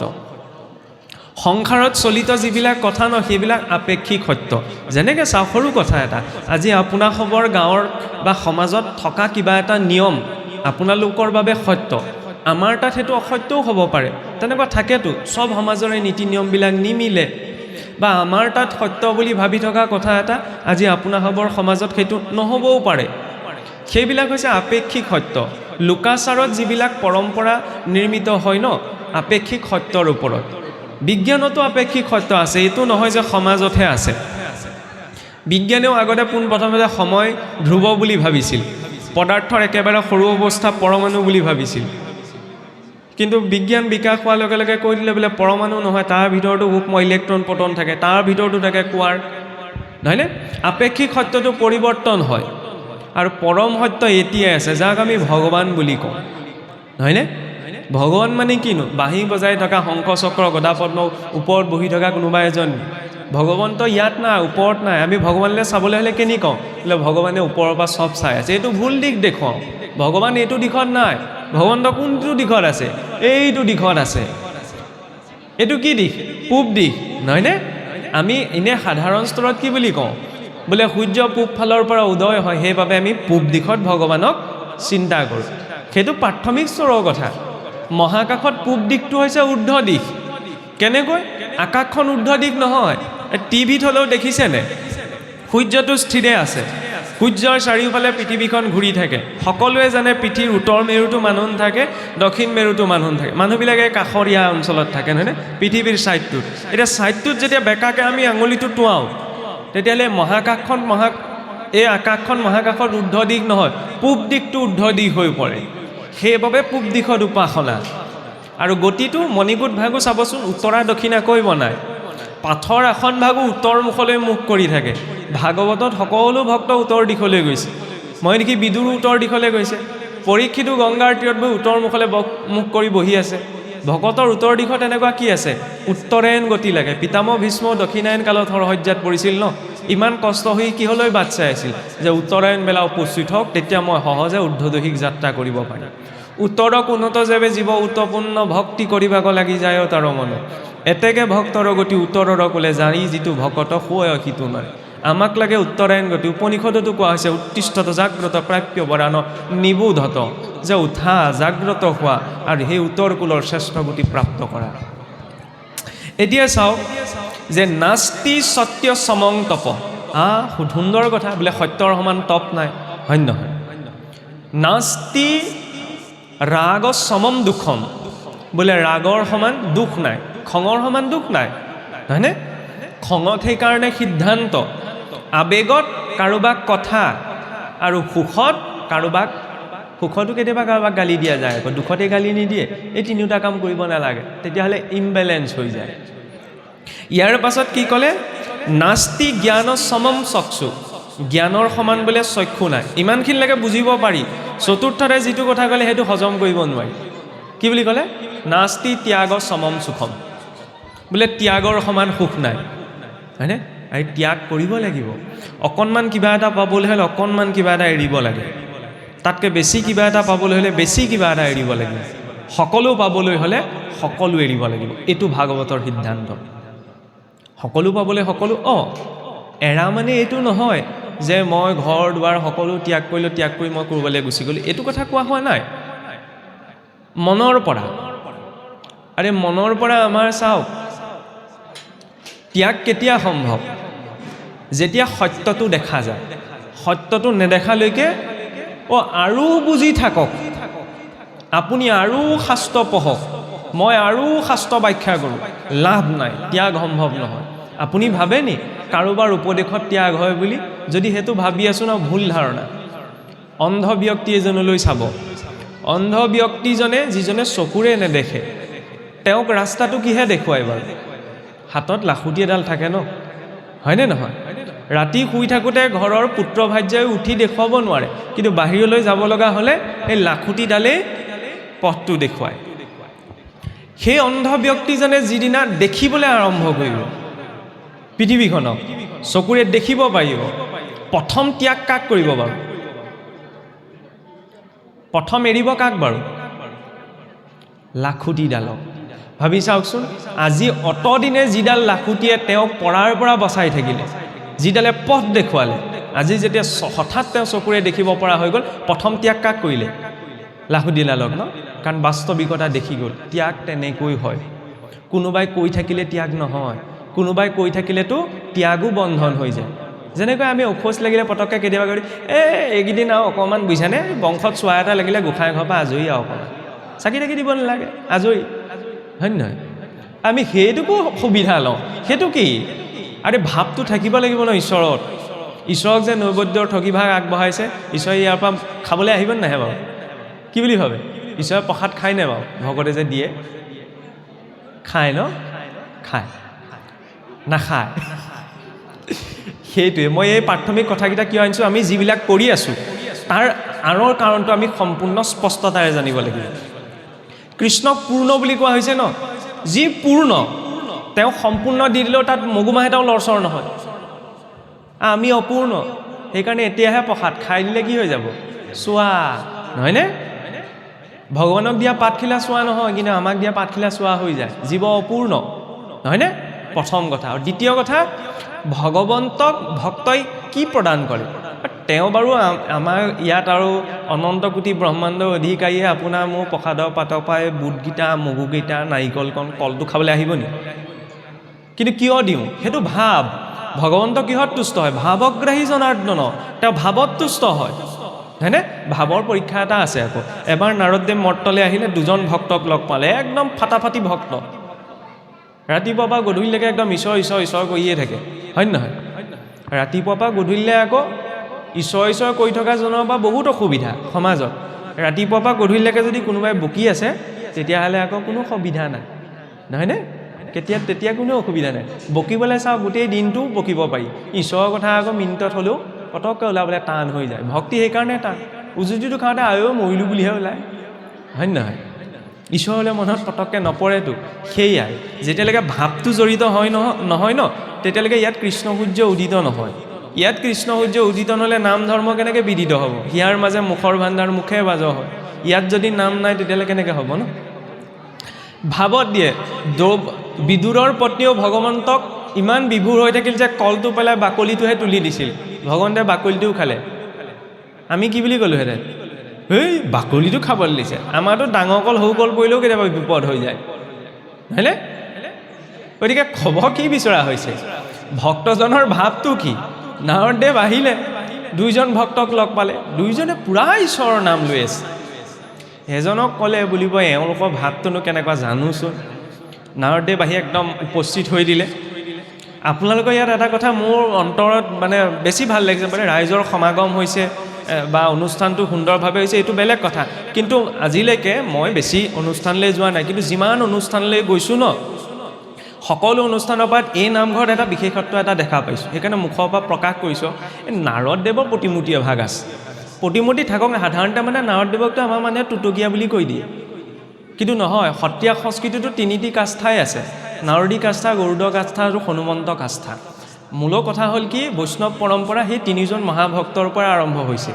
সংসাৰত চলিত যিবিলাক কথা ন, সেইবিলাক আপেক্ষিক সত্য। যেনেকৈ চাওক, সৰু কথা এটা, আজি আপোনাসৱৰ গাঁৱৰ বা সমাজত থকা কিবা এটা নিয়ম আপোনালোকৰ বাবে সত্য, আমাৰ তাত সেইটো অসত্যও হ'ব পাৰে। তেনেকুৱা থাকেতো, চব সমাজৰে নীতি নিয়মবিলাক নিমিলে, বা আমাৰ তাত সত্য বুলি ভাবি থকা কথা এটা আজি আপোনাসৱৰ সমাজত সেইটো নহ'বও পাৰে। সেইবিলাক হৈছে আপেক্ষিক সত্য। লোকাচাৰত যিবিলাক পৰম্পৰা নিৰ্মিত হয় ন, আপেক্ষিক সত্যৰ ওপৰত। বিজ্ঞানতো আপেক্ষিক সত্য আছে, এইটো নহয় যে সমাজতহে আছে। বিজ্ঞানেও আগতে পোনপ্ৰথমতে সময় ধ্ৰুৱ বুলি ভাবিছিল, পদাৰ্থৰ একেবাৰে সৰু অৱস্থা পৰমাণু বুলি ভাবিছিল। কিন্তু বিজ্ঞান বিকাশ হোৱাৰ লগে লগে কৈ দিলে বোলে পৰমাণু নহয়, তাৰ ভিতৰতো সূক্ষ্ম ইলেক্ট্ৰন পটন থাকে, তাৰ ভিতৰতো থাকে কোৱাৰ, নহয়নে? আপেক্ষিক সত্যটো পৰিৱৰ্তন হয়, আৰু পৰম সত্য এতিয়াই আছে, যাক আমি ভগৱান বুলি কওঁ, নহয়নে? ভগৱান মানে কিনো? বাঁহী বজাই থকা, শংখ চক্ৰ গদা পদ্ম ওপৰত বহি থকা কোনোবা এজন ভগৱন্ত ইয়াত নাই, ওপৰত নাই। আমি ভগৱানলৈ চাবলৈ হ'লে কেনি কওঁ? বোলে ভগৱানে ওপৰৰ পৰা চব চাই আছে। এইটো ভুল দিশ দেখুৱাওঁ। ভগৱান এইটো দিশত নাই। ভগৱন্ত কোনটো দিশত আছে? এইটো দিশত আছে। এইটো কি দিশ? পূব দিশ, নহয়নে? আমি এনে সাধাৰণ স্তৰত কি বুলি কওঁ? বোলে সূৰ্য পূব ফালৰ পৰা উদয় হয়, সেইবাবে আমি পূব দিশত ভগৱানক চিন্তা কৰোঁ। সেইটো প্ৰাথমিক স্তৰৰ কথা। মহাকাশত পূব দিশটো হৈছে ঊৰ্ধ্ব দিশ। কেনেকৈ? আকাশখন ঊৰ্ধ্ব দিশ নহয়। টিভিত হ'লেও দেখিছেনে? সূৰ্যটো স্থিৰে আছে, সূৰ্যৰ চাৰিওফালে পৃথিৱীখন ঘূৰি থাকে। সকলোৱে জানে পৃথিৱীৰ উত্তৰ মেৰুটো মানুহ থাকে, দক্ষিণ মেৰুটো মানুহ থাকে। মানুহবিলাকে কাষৰীয়া অঞ্চলত থাকে, নহয়নে? পৃথিৱীৰ ছাইডটোত। এতিয়া ছাইডটোত যেতিয়া বেকাকৈ আমি আঙুলিটো টোৱাওঁ, তেতিয়াহ'লে এই আকাশখন মহাকাশত ঊৰ্ধ্ব দিশ নহয়, পূব দিশটো ঊৰ্ধ্ব দিশ হৈ পৰে। সেইবাবে পূব দিশত উপাসনা। আৰু গতিটো মণিকূট ভাগো চাবচোন, উত্তৰা দক্ষিণাকৈ বনায়। পাথৰ আসন ভাগো উত্তৰ মুখলৈ মুখ কৰি থাকে। ভাগৱতত সকলো ভক্ত উত্তৰ দিশলৈ গৈছে। মই দেখি বিদুৰো উত্তৰ দিশলৈ গৈছে, পৰীক্ষিতো গংগাৰ তীৰত বহি উত্তৰ মুখলৈ মুখ কৰি বহি আছে। ভকতৰ উত্তৰ দিশত এনেকুৱা কি আছে? উত্তৰায়ণ গতি লাগে। পিতামহ ভীষ্ম দক্ষিণায়ন কালত হৰসজ্জাত পৰিছিল ন, ইমান কষ্ট হৈ কিহলৈ বাট চাই আছিল? যে উত্তৰায়ণ বেলা উপস্থিত হওক, তেতিয়া মই সহজে ঊৰ্ধ্বদৈহিক যাত্ৰা কৰিব পাৰিম। উত্তৰক উন্নত যেবে জীৱ উত্তপূৰ্ণ ভক্তি কৰিবাক লাগি যায় তাৰ মন, এতেকে ভক্তৰ গতি উত্তৰৰ কোলে জানি যিটো ভকত শুৱে সিটো নাই। আমাক লাগে উত্তৰায়ণ গতি। উপনিষদতো কোৱা হৈছে উত্তিষ্ঠত জাগ্ৰত প্ৰাপ্য বৰাণ নিবোধত, যে উঠা জাগ্ৰত হোৱা আৰু সেই উত্তৰ কুলৰ শ্ৰেষ্ঠ গতি প্ৰাপ্ত কৰা। এতিয়া চাওক যে নাস্তি সত্য সমং তপ। সুন্দৰ কথা, বোলে সত্যৰ সমান তপ নাই, হয় নহয়? নাস্তি ৰাগ সমম দুখম, বোলে ৰাগৰ সমান দুখ নাই, খঙৰ সমান দুখ নাই, নহয়নে? খঙত সেইকাৰণে সিদ্ধান্ত, আবেগত কাৰোবাক কথা, আৰু সুখতো কেতিয়াবা কাৰোবাক গালি দিয়া যায়, আকৌ দুখতে গালি নিদিয়ে। এই তিনিওটা কাম কৰিব নালাগে, তেতিয়াহ'লে ইমবেলেঞ্চ হৈ যায়। ইয়াৰ পাছত কি ক'লে? নাস্তি জ্ঞান সমম চক্ষু, জ্ঞানৰ সমান বোলে চক্ষু নাই। ইমানখিনিলৈকে বুজিব পাৰি। চতুৰ্থতে যিটো কথা ক'লে সেইটো হজম কৰিব নোৱাৰি। কি বুলি ক'লে? নাস্তি ত্যাগ সমম সুখম, বোলে ত্যাগৰ সমান সুখ নাই, হয়নে? আৰু ত্যাগ কৰিব লাগিব। অকণমান কিবা এটা পাবলৈ হ'লে অকণমান কিবা এটা এৰিব লাগে, তাতকৈ বেছি কিবা এটা পাবলৈ হ'লে বেছি কিবা এটা এৰিব লাগিব, সকলো পাবলৈ হ'লে সকলো এৰিব লাগিব। এইটো ভাগৱতৰ সিদ্ধান্ত। সকলো পাবলৈ সকলো, এৰা মানে এইটো নহয় যে মই ঘৰ দুৱাৰ সকলো ত্যাগ কৰিলোঁ, ত্যাগ কৰি মই ক'ৰবালৈ গুচি গ'লোঁ, এইটো কথা কোৱা হোৱা নাই। মনৰ পৰা, আৰে মনৰ পৰা আমাৰ চাওক, ত্যাগ কেতিয়া সম্ভৱ? যেতিয়া সত্যটো দেখা যায়। সত্যটো নেদেখালৈকে আৰু বুজি থাকক, আপুনি আৰু শাস্ত্ৰ পঢ়ক, মই আৰু শাস্ত্ৰ ব্যাখ্যা কৰোঁ, লাভ নাই, ত্যাগ সম্ভৱ নহয়। আপুনি ভাবেনি কাৰোবাৰ উপদেশত ত্যাগ হয় বুলি? যদি সেইটো ভাবি আছোঁ ন, ভুল ধাৰণা। অন্ধ ব্যক্তি এজনলৈ চাব, অন্ধ ব্যক্তিজনে যিজনে চকুৰে নেদেখে, তেওঁক ৰাস্তাটো কিহে দেখুৱাই বাৰু? হাতত লাখুটি এডাল থাকে ন, হয়নে নহয়? ৰাতি শুই থাকোঁতে ঘৰৰ পুত্ৰ ভাৰ্যাই উঠি দেখুৱাব নোৱাৰে, কিন্তু বাহিৰলৈ যাব লগা হ'লে এই লাখুটিডালেই পথটো দেখুৱায়। সেই অন্ধ ব্যক্তিজনে যিদিনা দেখিবলৈ আৰম্ভ কৰিব পৃথিৱীখনক, চকুৰে দেখিব পাৰিব, প্ৰথম ত্যাগ কাক কৰিব বাৰু? প্ৰথম এৰিব কাক বাৰু? লাখুটিডালক। ভাবি চাওকচোন, আজি অতদিনে যিডাল লাখুটিয়ে তেওঁক পৰাৰ পৰা বচাই থাকিলে, যিডালে পথ দেখুৱালে, আজি যেতিয়া হঠাৎ তেওঁ চকুৰে দেখিব পৰা হৈ গ'ল, প্ৰথম ত্যাগ কাক কৰিলে? লাখুটিডালক ন? কাৰণ বাস্তৱিকতা দেখি গ'ল। ত্যাগ তেনেকৈ হয়। কোনোবাই কৈ থাকিলে ত্যাগ নহয়, কোনোবাই কৈ থাকিলেতো ত্যাগো বন্ধন হৈ যায়। যেনেকৈ আমি অখোজ লাগিলে পটককৈ কেতিয়াবা কৰি এইকেইদিন আৰু অকণমান বুজিছানে, বংশত চোৱা এটা লাগিলে গোঁসাই ঘৰৰ পৰা আজৰি আৰু অকণমান চাকি তাকি দিব নালাগে, আজৰি, হয় নহয়? আমি সেইটোকো সুবিধা লওঁ। সেইটো কি? আৰে ভাৱটো থাকিব লাগিব ন ঈশ্বৰত। ঈশ্বৰক যে নৈবদ্যৰ ঠগিভাগ আগবঢ়াইছে, ঈশ্বৰে ইয়াৰ পৰা খাবলৈ আহিব নাহে বাৰু? কি বুলি ভাবে? ঈশ্বৰে প্ৰসাদ খায় নে বাৰু? ভকতে যে দিয়ে, খায় ন? খায়, নাখায়। সেইটোৱে মই এই প্ৰাথমিক কথাকেইটা কিয় আনিছোঁ, আমি যিবিলাক কৰি আছোঁ তাৰ আঁৰৰ কাৰণটো আমি সম্পূৰ্ণ স্পষ্টতাৰে জানিব লাগিব। কৃষ্ণক পূৰ্ণ বুলি কোৱা হৈছে ন? যি পূৰ্ণ তেওঁ সম্পূৰ্ণ দি দিলেও তাত মগুমাহ এটাও লৰচৰ নহয়। আমি অপূৰ্ণ, সেইকাৰণে এতিয়াহে প্ৰসাদ খাই দিলে কি হৈ যাব? চোৱা, নহয়নে? ভগৱানক দিয়া পাতখিলা চোৱা নহয়, কিন্তু আমাক দিয়া পাতখিলা চোৱা হৈ যায়। জীৱ অপূৰ্ণ, নহয়নে? প্ৰথম কথা। আৰু দ্বিতীয় কথা, ভগৱন্তক ভক্তই কি প্ৰদান কৰে? তেওঁ বাৰু আমাৰ ইয়াত আৰু অনন্ত কোটি ব্ৰহ্মাণ্ডৰ অধিকাৰীয়ে আপোনাৰ মোৰ প্ৰসাদৰ পাতৰ পৰাই বুটকেইটা, মগুকেইটা, নাৰিকলকণ, কলটো খাবলৈ আহিব নি? কিন্তু কিয় দিওঁ? সেইটো ভাৱ। ভগৱন্ত কিহত তুষ্ট হয়? ভাৱগ্ৰাহী জনাৰ্দন, তেওঁ ভাৱত তুষ্ট হয়, হয়নে? ভাৱৰ পৰীক্ষা এটা আছে আকৌ। এবাৰ নাৰদদেৱ মৰ্তলৈ আহিলে, দুজন ভক্তক লগ পালে, একদম ফাটাফাটি ভক্ত, ৰাতিপুৱাৰ পৰা গধূলিলৈকে একদম ঈশ্বৰ ঈশ্বৰ ঈশ্বৰ কৰিয়ে থাকে, হয় নহয়? ৰাতিপুৱাৰ পৰা গধূলিলৈ আকৌ ঈশ্বৰ ঈশ্বৰ কৰি থকাজনৰ পৰা বহুত অসুবিধা সমাজত। ৰাতিপুৱাৰ পৰা গধূলিলৈকে যদি কোনোবাই বকি আছে, তেতিয়াহ'লে আকৌ কোনো সুবিধা নাই, নহয়নে? তেতিয়া কোনো অসুবিধা নাই। বকিবলৈ চাওঁ, গোটেই দিনটো বকিব পাৰি। ঈশ্বৰৰ কথা আকৌ মিনিটত হ'লেও পটককৈ ওলাবলৈ টান হৈ যায়। ভক্তি সেইকাৰণে টান। উজুতিটো খাওঁতে মৰিলোঁ বুলিহে ওলায়, হয় নহয়? ঈশ্বৰলৈ মনত পটককৈ নপৰেতো। সেয়াই, যেতিয়ালৈকে ভাৱটো জড়িত নহয় ন, তেতিয়ালৈকে ইয়াত কৃষ্ণ সূৰ্য উদিত নহয়। ইয়াত কৃষ্ণ সূৰ্য উদিত নহ'লে নাম ধৰ্ম কেনেকৈ বিদিত হ'ব? হিয়াৰ মাজে মুখৰ ভাণ্ডাৰ, মুখে বাজ হয়। ইয়াত যদি নাম নাই, তেতিয়াহ'লে কেনেকৈ হ'ব ন? ভাৱত দিয়ে। বিদুৰৰ পত্নীও ভগৱন্তক ইমান বিভোৰ হৈ থাকিল যে কলটো পেলাই বাকলিটোহে তুলি দিছিল, ভগৱন্তে বাকলিটোও খালে। আমি কি বুলি ক'লোহেঁতেন? বাকলিটো খাবলৈ দিছে। আমাৰতো ডাঙৰ কল সৰু কল পৰিলেও কেতিয়াবা বিপদ হৈ যায়, হয়নে? গতিকে খবৰ কি বিচৰা হৈছে? ভক্তজনৰ ভাৱটো কি? নাৰদদেৱ আহিলে, দুইজন ভক্তক লগ পালে, দুইজনে পূৰা ঈশ্বৰৰ নাম লৈ আছে। এজনক ক'লে বুলিব এওঁলোকৰ ভাৱটোনো কেনেকুৱা জানোচোন। নাৰদদেৱ আহি একদম উপস্থিত হৈ দিলে। আপোনালোকৰ ইয়াত এটা কথা মোৰ অন্তৰত মানে বেছি ভাল লাগিছে, মানে ৰাইজৰ সমাগম হৈছে বা অনুষ্ঠানটো সুন্দৰভাৱে হৈছে, এইটো বেলেগ কথা। কিন্তু আজিলৈকে মই বেছি অনুষ্ঠানলৈ যোৱা নাই, কিন্তু যিমান অনুষ্ঠানলৈ গৈছোঁ ন, সকলো অনুষ্ঠানৰ পৰা এই নামঘৰত এটা বিশেষত্ব এটা দেখা পাইছোঁ। সেইকাৰণে মুখৰ পৰা প্ৰকাশ কৰিছোঁ, এই নাৰদদেৱৰ প্ৰতিমূৰ্তি এভাগ আছে। প্ৰতিমূৰ্তি থাকক, সাধাৰণতে মানে নাৰদদেৱকটো আমাৰ মানে টুটুকীয়া বুলি কৈ দিয়ে, কিন্তু নহয়। সত্ৰীয়া সংস্কৃতিটো তিনিটি কাষ্ঠাই আছে: নাৰদী কাষ্ঠা, গৰুড কাষ্ঠা আৰু হনুমন্ত কাষ্ঠা। মূলৰ কথা হ'ল কি, বৈষ্ণৱ পৰম্পৰা সেই তিনিজন মহাভক্তৰ পৰা আৰম্ভ হৈছে।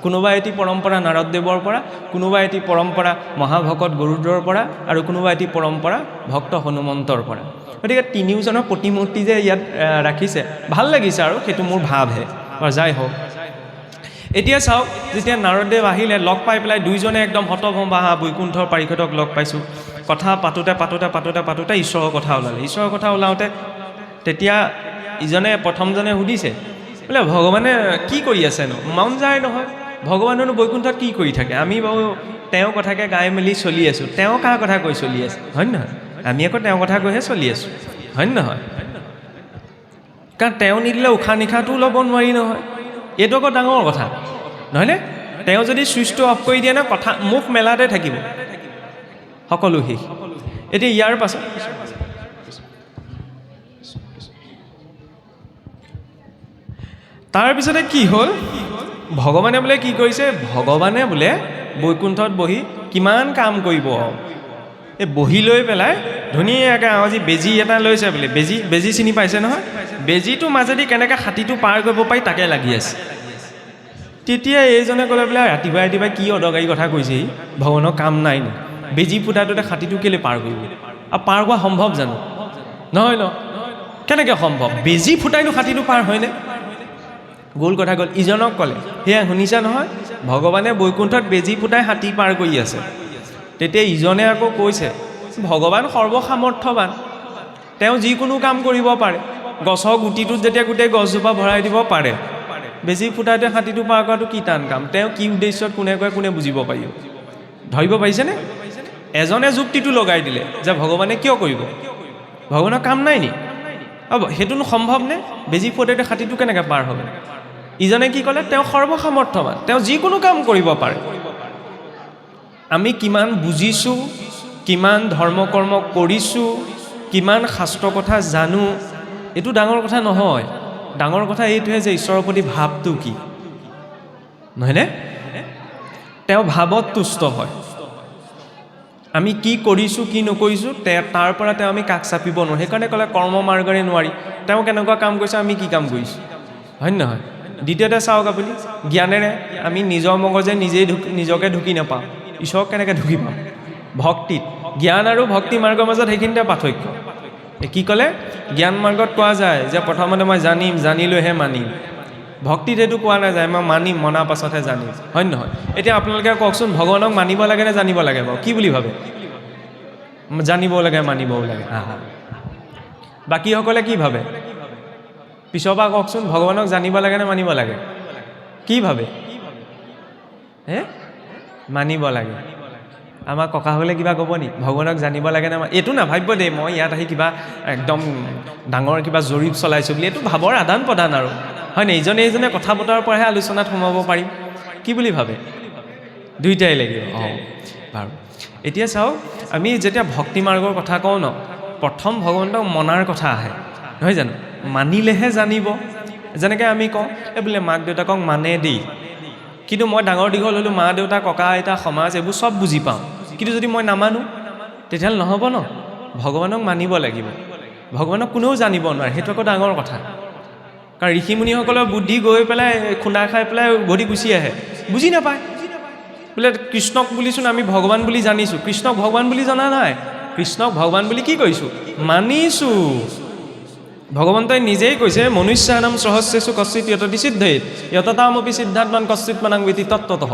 কোনোবা এটি পৰম্পৰা নাৰদদেৱৰ পৰা, কোনোবা এটি পৰম্পৰা মহাভকত গৰুডৰ পৰা, আৰু কোনোবা এটি পৰম্পৰা ভক্ত হনুমন্তৰ পৰা। গতিকে তিনিওজনৰ প্ৰতিমূৰ্তি যে ইয়াত ৰাখিছে, ভাল লাগিছে, আৰু সেইটো মোৰ ভাৱহে। যাই হওক, এতিয়া চাওক, যেতিয়া নাৰদদেৱ আহিলে, লগ পাই পেলাই দুইজনে একদম হতভম্বা, বৈকুণ্ঠৰ পাৰিষদক লগ পাইছোঁ। কথা পাতোতে ঈশ্বৰৰ কথা ওলালে। ঈশ্বৰৰ কথা ওলাওঁতে তেতিয়া প্ৰথমজনে সুধিছে, বোলে ভগৱানে কি কৰি আছেনো? মন যায় নহয়, ভগৱানেনো বৈকুণ্ঠত কি কৰি থাকে? আমি বাৰু তেওঁৰ কথাকে গাই মেলি চলি আছোঁ, তেওঁ কাৰ কথা কৈ চলি আছে, হয় নহয়? আমি আকৌ তেওঁৰ কথা কৈহে চলি আছোঁ, হয় নহয়? কাৰণ তেওঁ নিদিলে উশাহ নিশাহটোও ল'ব নোৱাৰি নহয়, এইটো আকৌ ডাঙৰ কথা, নহয়নে? তেওঁ যদি ছুইচটো অফ কৰি দিয়ে ন, কথা মুখ মেলাতে থাকিব, সকলো শেষ। এতিয়া ইয়াৰ পাছত তাৰপিছতে কি হ'ল, ভগৱানে বোলে কি কৰিছে, ভগৱানে বোলে বৈকুণ্ঠত বহি কিমান কাম কৰিব। এই বহি লৈ পেলাই ধুনীয়াকৈ আজি বেজী এটা লৈছে বোলে, বেজী চিনি পাইছে নহয়? বেজীটো মাজেদি কেনেকৈ হাতীটো পাৰ কৰিব পাৰি তাকে লাগি আছে। তেতিয়া এইজনে ক'লে, বোলে ৰাতিপুৱাই কি অদৰকাৰী কথা কৈছে, ভগৱানৰ কাম নাই নি? বেজী ফুটাটোতে হাতীটো কেলৈ পাৰ কৰিব? আৰু পাৰ হোৱা সম্ভৱ জানো? নহয় ন, কেনেকৈ সম্ভৱ? বেজী ফুটাইনো হাতীটো পাৰ হয়নে? গ'ল কথা গ'ল। ইজনক ক'লে, সেয়া শুনিছা নহয়, ভগৱানে বৈকুণ্ঠত বেজী ফুটাই হাতী পাৰ কৰি আছে। তেতিয়া ইজনে আকৌ কৈছে, ভগৱান সৰ্বসামৰ্থ্যৱান, তেওঁ যিকোনো কাম কৰিব পাৰে। গছৰ গুটিটোত যেতিয়া গোটেই গছজোপা ভৰাই দিব পাৰে, বেজী ফুটাইতে হাতীটো পাৰ কৰাটো কি টান কাম? তেওঁ কি উদ্দেশ্যত কোনে কয়, কোনে বুজিব পাৰিব? ধৰিব পাৰিছেনে? এজনে যুক্তিটো লগাই দিলে যে ভগৱানে কিয় কৰিব, ভগৱানৰ কাম নাই নি? সেইটোনো সম্ভৱনে? বেজী ফুটাইতে হাতীটো কেনেকৈ পাৰ হ'ব? ইজনে কি ক'লে, তেওঁ সৰ্বসামৰ্থ্যৱান, তেওঁ যিকোনো কাম কৰিব পাৰে। আমি কিমান বুজিছোঁ, কিমান ধৰ্ম কৰ্ম কৰিছোঁ, কিমান শাস্ত্ৰ কথা জানো, এইটো ডাঙৰ কথা নহয়। ডাঙৰ কথা এইটোহে যে ঈশ্বৰৰ প্ৰতি ভাৱটো কি, নহয়নে? তেওঁ ভাৱত তুষ্ট হয়। আমি কি কৰিছোঁ, কি নকৰিছোঁ, তাৰ পৰা তেওঁ আমি কাষ চাপিব নোৱাৰোঁ। সেইকাৰণে ক'লে কৰ্ম মাৰ্গৰে নোৱাৰি। তেওঁ কেনেকুৱা কাম কৰিছে, আমি কি কাম কৰিছোঁ, হয় নহয়? দ্বিতীয়তে চাওক আপুনি, জ্ঞানেৰে আমি নিজৰ মগজে নিজকে ঢুকি নাপাওঁ, ঈশ্বৰক কেনেকৈ ঢুকি পাম? ভক্তিত, জ্ঞান আৰু ভক্তি মাৰ্গৰ মাজত সেইখিনিতে পাৰ্থক্য। কি ক'লে? জ্ঞান মাৰ্গত কোৱা যায় যে প্ৰথমতে মই জানিম, জানি লৈহে মানিম। ভক্তিত সেইটো কোৱা নাযায়, মই মানিম, মনাৰ পাছতহে জানিম, হয় নহয়? এতিয়া আপোনালোকে কওকচোন, ভগৱানক মানিব লাগে নে জানিব লাগে বাৰু? কি বুলি ভাবে? জানিবও লাগে, মানিবও লাগে। বাকীসকলে কি ভাবে? পিছৰ পৰা কওকচোন, ভগৱানক জানিব লাগে নে মানিব লাগে? কি ভাবে? মানিব লাগে। আমাৰ ককাসকলে কিবা ক'ব নি? ভগৱানক জানিব লাগে নে? এইটো নাভাবিব দেই, মই ইয়াত আহি কিবা একদম ডাঙৰ কিবা জৰীপ চলাইছোঁ বুলি। এইটো ভাবৰ আদান প্ৰদান আৰু, হয় নাই? ইজনে কথা বতৰাৰ পৰাহে আলোচনাত সোমাব পাৰিম। কি বুলি ভাবে? দুইটাই লাগিব। বাৰু, এতিয়া চাওক, আমি যেতিয়া ভক্তি মাৰ্গৰ কথা কওঁ ন, প্ৰথম ভগৱন্তক মনাৰ কথা আহে, নহয় জানো? মানিলেহে জানিব। যেনেকৈ আমি কওঁ, বোলে মাক দেউতাকক মানে দেই, কিন্তু মই ডাঙৰ দীঘল হ'লোঁ, মা দেউতা, ককা আইতা, সমাজ, এইবোৰ চব বুজি পাওঁ, কিন্তু যদি মই নামানো তেতিয়াহ'লে নহ'ব ন। ভগৱানক মানিব লাগিব। ভগৱানক কোনেও জানিব নোৱাৰে, সেইটো আকৌ ডাঙৰ কথা। কাৰণ ঋষিমুনিসকলৰ বুদ্ধি গৈ পেলাই খুন্দা খাই পেলাই উভতি গুচি আহে, বুজি নাপায়। বোলে কৃষ্ণক বুলিচোন আমি ভগৱান বুলি জানিছোঁ, কৃষ্ণক ভগৱান বুলি জনা নাই। কৃষ্ণক ভগৱান বুলি কি কৰিছোঁ? মানিছোঁ। ভগৱন্তই নিজেই কৈছে, মনুষ্যানাম সহস্ৰেষু কশ্চিৎ য়ততি সিদ্ধেত য়ততামপি সিদ্ধাত্মান কশ্চিৎ মানাং বেতি তত্ত্বতঃ,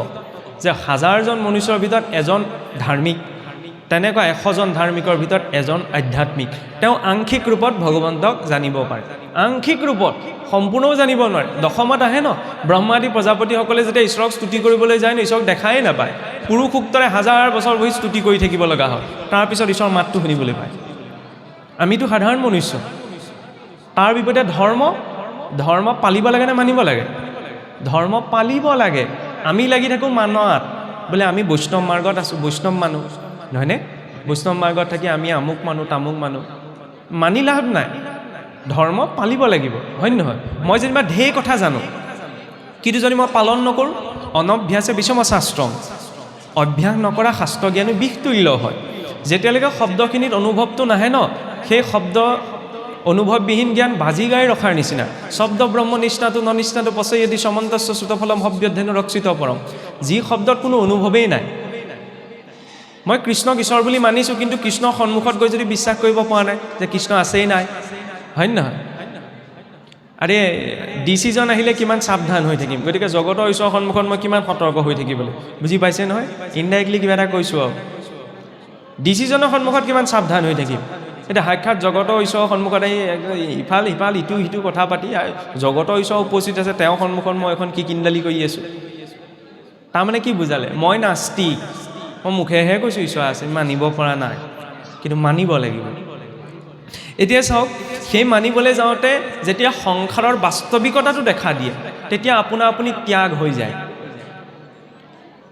যে 1000জন মনুষ্যৰ ভিতৰত এজন ধাৰ্মিক, তেনেকুৱা 100জন ধাৰ্মিকৰ ভিতৰত এজন আধ্যাত্মিক। তেওঁ আংশিক ৰূপত ভগৱন্তক জানিব পাৰে, আংশিক ৰূপত, সম্পূৰ্ণও জানিব নোৱাৰে। দশমত আহে ন, ব্ৰহ্মাদি প্ৰজাপতিসকলে যেতিয়া ঈশ্বৰক স্তুতি কৰিবলৈ যায় ন, ঈশ্বৰক দেখাই নাপায়। পুৰুষ সূক্তৰে 1000 বছৰ বহি স্তুতি কৰি থাকিব লগা হয়, তাৰপিছত ঈশ্বৰৰ মাতটো শুনিবলৈ পায়। আমিতো সাধাৰণ মনুষ্য, তাৰ বিপৰীতে ধৰ্ম পালিব লাগে নে মানিব লাগে? ধৰ্ম পালিব লাগে। আমি লাগি থাকোঁ মানত, বোলে আমি বৈষ্ণৱ মাৰ্গত আছোঁ, বৈষ্ণৱ মানুহ, নহয়নে? বৈষ্ণৱ মাৰ্গত থাকি আমি আমুক মানুহ তামুক মানুহ, মানি লাভ নাই। ধৰ্ম পালিব লাগিব, হয় নহয়? মই যেনিবা ঢেৰ কথা জানো, কিন্তু যদি মই পালন নকৰোঁ, অনভ্যাসে বিষম শাস্ত্ৰম, অভ্যাস নকৰা শাস্ত্ৰ জ্ঞানো বিষতুল্য হয়। যেতিয়ালৈকে শব্দখিনিত অনুভৱটো নাহে ন, সেই শব্দ অনুভৱবিহীন জ্ঞান বাজি গাই ৰখাৰ নিচিনা। শব্দ ব্ৰহ্ম নিষ্ণাটো ননিষ্ণাটো পচে যদি সমন্তস্য শ্ৰুতফলম হব্যধেনু ৰক্ষিত পৰম। যি শব্দত কোনো অনুভৱেই নাই, মই কৃষ্ণক ঈশ্বৰ বুলি মানিছোঁ, কিন্তু কৃষ্ণৰ সন্মুখত গৈ যদি বিশ্বাস কৰিব পৰা নাই যে কৃষ্ণ আছেই নাই, হয় নহয়? আৰে ডিচিজন আহিলে কিমান সাৱধান হৈ থাকিম, গতিকে জগতৰ ঈশ্বৰৰ সন্মুখত মই কিমান সতৰ্ক হৈ থাকিবলৈ, বুজি পাইছে নহয়? ইনডাইৰেক্টলি কিবা এটা কৈছোঁ আৰু, ডিচিজনৰ সন্মুখত কিমান সাৱধান হৈ থাকিম। এতিয়া সাক্ষাৎ জগতৰ ঈশ্বৰৰ সন্মুখত আহি ইফাল সিফাল ইটো সিটো কথা পাতি, জগতৰ ঈশ্বৰ উপস্থিত আছে, তেওঁৰ সন্মুখত মই এখন কি কিনদালি কৰি আছোঁ। তাৰমানে কি বুজালে? মই নাস্তিক, মই মুখেহে কৈছোঁ ঈশ্বৰ আছে, মানিব পৰা নাই, কিন্তু মানিব লাগিব। এতিয়া চাওক, সেই মানিবলৈ যাওঁতে যেতিয়া সংসাৰৰ বাস্তৱিকতাটো দেখা দিয়ে, তেতিয়া আপোনা আপুনি ত্যাগ হৈ যায়।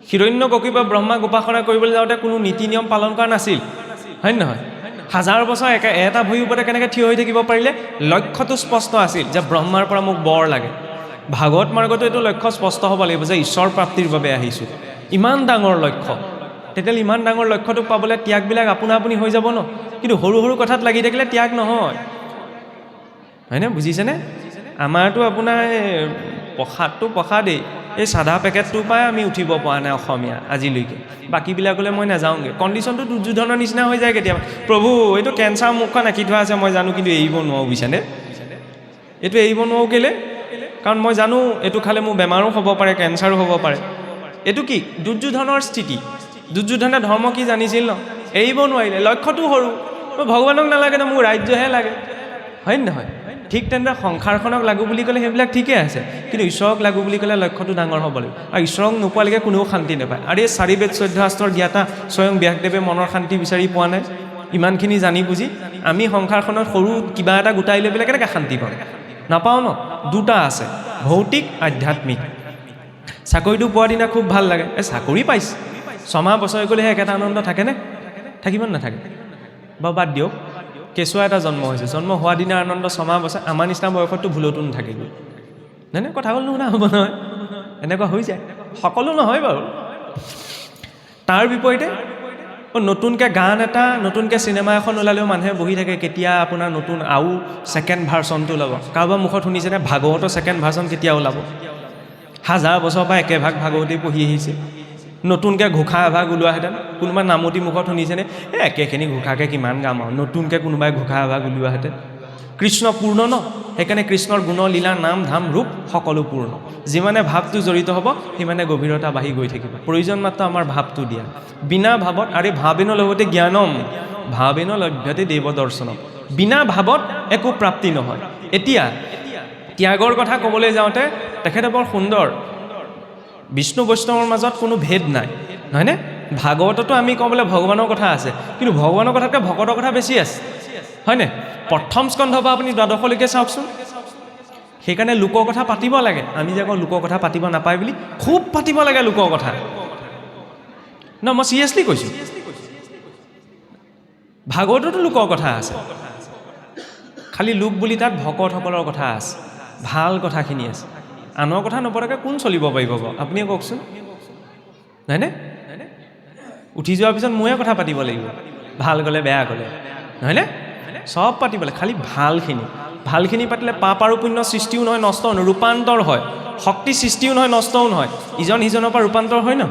হিৰণ্যকশিপুৰ বা ব্ৰহ্মাক উপাসনা কৰিবলৈ যাওঁতে কোনো নীতি নিয়ম পালন কৰা নাছিল, হয় নহয়? 1000 বছৰ এটা ভৰিৰ ওপৰতে কেনেকৈ থিয় হৈ থাকিব পাৰিলে? লক্ষ্যটো স্পষ্ট আছিল যে ব্ৰহ্মাৰ পৰা মোক বৰ লাগে। ভাগৱত মাৰ্গতো এইটো লক্ষ্য স্পষ্ট হ'ব লাগিব যে ঈশ্বৰ প্ৰাপ্তিৰ বাবে আহিছোঁ। ইমান ডাঙৰ লক্ষ্য, তেতিয়াহ'লে ইমান ডাঙৰ লক্ষ্যটোক পাবলৈ ত্যাগবিলাক আপোনা আপুনি হৈ যাব ন। কিন্তু সৰু সৰু কথাত লাগি থাকিলে ত্যাগ নহয়, হয়নে? বুজিছেনে? আমাৰতো আপোনাৰ প্ৰসাদেই, এই চাধা পেকেটটোৰ পৰাই আমি উঠিব পৰা নাই অসমীয়া আজিলৈকে। বাকীবিলাকলৈ মই নাযাওঁগৈ, কণ্ডিশ্যনটো দুৰ্যোধনৰ নিচিনা হৈ যায় কেতিয়াবা। প্ৰভু এইটো কেঞ্চাৰ মুখখন আঁকি থোৱা আছে, মই জানো, কিন্তু এৰিব নোৱাৰোঁ, বুজিছেনে? এইটো এৰিব নোৱাৰোঁ কেলৈ? কাৰণ মই জানো এইটো খালে মোৰ বেমাৰো হ'ব পাৰে, কেঞ্চাৰো হ'ব পাৰে। এইটো কি দুৰ্যোধনৰ স্থিতি? দুৰ্যোধনে ধৰ্ম কি জানিছিল ন, এৰিব নোৱাৰিলে। লক্ষ্যটো সৰু, মই ভগৱানক নালাগে ন, মোক ৰাজ্যহে লাগে, হয় নহয়? ঠিক তেনেদৰে সংসাৰখনক লাগো বুলি ক'লে সেইবিলাক ঠিকে আছে, কিন্তু ঈশ্বৰক লাগো বুলি ক'লে লক্ষ্যটো ডাঙৰ হ'ব লাগিব। আৰু ঈশ্বৰক নোপোৱালৈকে কোনেও শান্তি নাপায়। আৰু এই 4 বেদ 14 শাস্ত্ৰৰ জ্ঞাতা স্বয়ং ব্যাসদেৱে মনৰ শান্তি বিচাৰি পোৱা নাই। ইমানখিনি জানি বুজি আমি সংসাৰখনত সৰু কিবা এটা গোটাই লৈ পেলাই কেনেকৈ শান্তি পাম? নাপাওঁ ন। দুটা আছে, ভৌতিক আধ্যাত্মিক। চাকৰিটো পোৱাৰ দিনা খুব ভাল লাগে, এই চাকৰি পাইছে, 6 মাহ বছৰে গ'লেহে একেটা আনন্দ থাকেনে? থাকিব নাথাকে? বা বাদ দিয়ক, কেঁচুৱা এটা জন্ম হৈছে, জন্ম হোৱা দিনাৰ আনন্দ 6 মাহ বছৰ, আমাৰ নিচিনা বয়সততো ভুলতো নাথাকিব, নাই নাই? কথা হ'ল নুশুনা হ'ব নহয়, এনেকুৱা হৈ যায়। সকলো নহয় বাৰু। তাৰ বিপৰীতে নতুনকৈ গান এটা, নতুনকৈ চিনেমা এখন ওলালেও মানুহে বহি থাকে, কেতিয়া আপোনাৰ নতুন আৰু ছেকেণ্ড ভাৰ্চনটো ওলাব। কাৰোবাৰ মুখত শুনিছেনে ভাগৱতৰ ছেকেণ্ড ভাৰ্চন কেতিয়া ওলাব? 1000 বছৰৰ পৰা একেভাগ ভাগৱতেই পঢ়ি আহিছে, নতুনকৈ ঘোষা এভাগ ওলোৱাহেঁতেন। কোনোবা নামতি মুখত শুনিছেনে? একেখিনি ঘোষাকৈ কিমান গাম আৰু, নতুনকৈ কোনোবাই ঘোষা এভাগ ওলোৱাহেঁতেন। কৃষ্ণ পূৰ্ণ ন, সেইকাৰণে কৃষ্ণৰ গুণ লীলা নাম ধাম ৰূপ সকলো পূৰ্ণ। যিমানে ভাৱটো জড়িত হ'ব সিমানে গভীৰতা বাঢ়ি গৈ থাকিব। প্ৰয়োজন মাত্ৰ আমাৰ ভাৱটো দিয়া। বিনা ভাৱত, আৰে ভাৱেন লভতে জ্ঞানম, ভাৱেন লভ্যতে দেৱ দৰ্শনম। বিনা ভাৱত একো প্ৰাপ্তি নহয়। এতিয়া ত্যাগৰ কথা ক'বলৈ যাওঁতে তেখেতে বৰ সুন্দৰ, বিষ্ণু বৈষ্ণৱৰ মাজত কোনো ভেদ নাই, নহয়নে? ভাগৱততো আমি ক'বলৈ ভগৱানৰ কথা আছে, কিন্তু ভগৱানৰ কথাতকৈ ভকতৰ কথা বেছি আছে, হয়নে? প্ৰথম স্কন্ধৰ পৰা আপুনি 12লৈকে চাওকচোন। সেইকাৰণে লোকৰ কথা পাতিব লাগে। আমি যে আকৌ লোকৰ কথা পাতিব নাপায় বুলি, খুব পাতিব লাগে লোকৰ কথা। ন, মই চিৰিয়াছলি কৈছোঁ, ভাগৱততো লোকৰ কথা আছে, খালি লোক বুলি তাত ভকতসকলৰ কথা আছে, ভাল কথাখিনি আছে। আনৰ কথা নপতাকৈ কোন চলিব পাৰিব বাৰু? আপুনিয়ে কওকচোন, নহয়নে? উঠি যোৱাৰ পিছত ময়ে কথা পাতিব লাগিব, ভাল গ'লে বেয়া গ'লে, নহয়নে? চব পাতিব লাগে, খালি ভালখিনি পাতিলে পাপ আৰু পুণ্য সৃষ্টিও নহয়, নষ্টও নহয়, ৰূপান্তৰ হয়। শক্তি সৃষ্টিও নহয়, নষ্টও নহয়, ইজন সিজনৰ পৰা ৰূপান্তৰ হয় ন।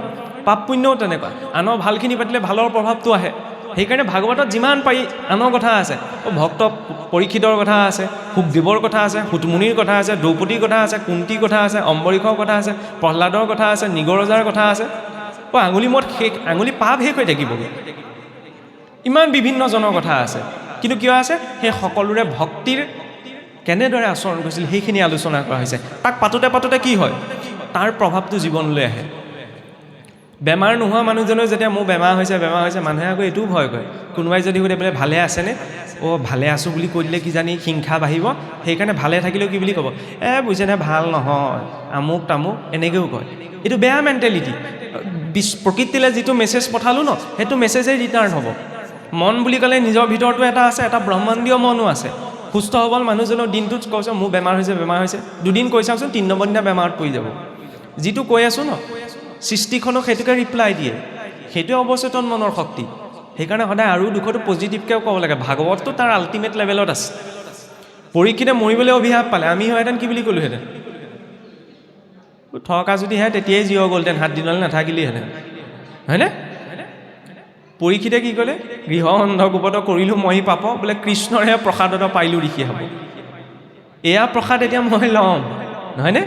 পাপ পুণ্যও তেনেকুৱা, আনৰ ভালখিনি পাতিলে ভালৰ প্ৰভাৱটো আহে। সেইকাৰণে ভাগৱতত যিমান পাৰি আনৰ কথা আছে। ভক্ত পৰীক্ষিতৰ কথা আছে, শুকদেৱৰ কথা আছে, সুতমুনিৰ কথা আছে, দ্ৰৌপদীৰ কথা আছে, কুন্তীৰ কথা আছে, অম্বৰীষৰ কথা আছে, প্ৰহ্লাদৰ কথা আছে, নিগৰজাৰ কথা আছে। আঙুলি মত শেষ, আঙুলি পাপ শেষ হৈ থাকিব। ইমান বিভিন্ন জনৰ কথা আছে, কিন্তু কিয় আছে? সেই সকলোৰে ভক্তিৰ কেনেদৰে আচৰণ কৰিছিল সেইখিনি আলোচনা কৰা হৈছে। তাক পাতোতে পাতোতে কি হয়? তাৰ প্ৰভাৱটো জীৱনলৈ আহে। বেমাৰ নোহোৱা মানুহজনৰ যেতিয়া মোৰ বেমাৰ হৈছে মানুহে আকৌ এইটোও ভয় কৰে, কোনোবাই যদি সুধে বোলে ভালে আছেনে, ভালে আছোঁ বুলি কৈ দিলে কিজানি হিংসা বাঢ়িব, সেইকাৰণে ভালে থাকিলেও কি বুলি ক'ব, বুজিছেনে ভাল নহয়, আমুক তামুক, এনেকৈও কয়। এইটো বেয়া মেণ্টেলিটি। প্ৰকৃতিলৈ যিটো মেছেজ পঠালোঁ ন, সেইটো মেছেজেই ৰিটাৰ্ণ হ'ব। মন বুলি ক'লে নিজৰ ভিতৰতো এটা আছে, এটা ব্ৰহ্মাণ্ডীয় মনো আছে। সুস্থ সবল মানুহজনৰ দিনটোত কৈছে মোৰ বেমাৰ হৈছে, দুদিন কৈ চাওকচোন, 3 নম্বৰ দিনা বেমাৰত পৰি যাব। যিটো কৈ আছোঁ ন, সৃষ্টিখনক সেইটোকে ৰিপ্লাই দিয়ে। সেইটোৱে অৱচেতন মনৰ শক্তি। সেইকাৰণে সদায় আৰু দুখতো পজিটিভকৈ ক'ব লাগে। ভাগৱতটো তাৰ আল্টিমেট লেভেলত আছে। পৰীক্ষিতে মৰিবলৈ অভিশাপ পালে, আমি হয়হেঁতেন কি বুলি ক'লোহেঁতেন, থকা যদিহে তেতিয়াই জীৱ গ'লহেঁতেন, 7 দিনলৈ নাথাকিলেহেঁতেন, হয়নে? পৰীক্ষিতে কি ক'লে, গৃহ অন্ধকূপত কৰিলোঁ মই পাপ, বোলে কৃষ্ণৰহে প্ৰসাদত পাৰিলোঁ ঋষি হ'ব। এয়া প্ৰসাদ এতিয়া মই ল'ম, নহয়নে?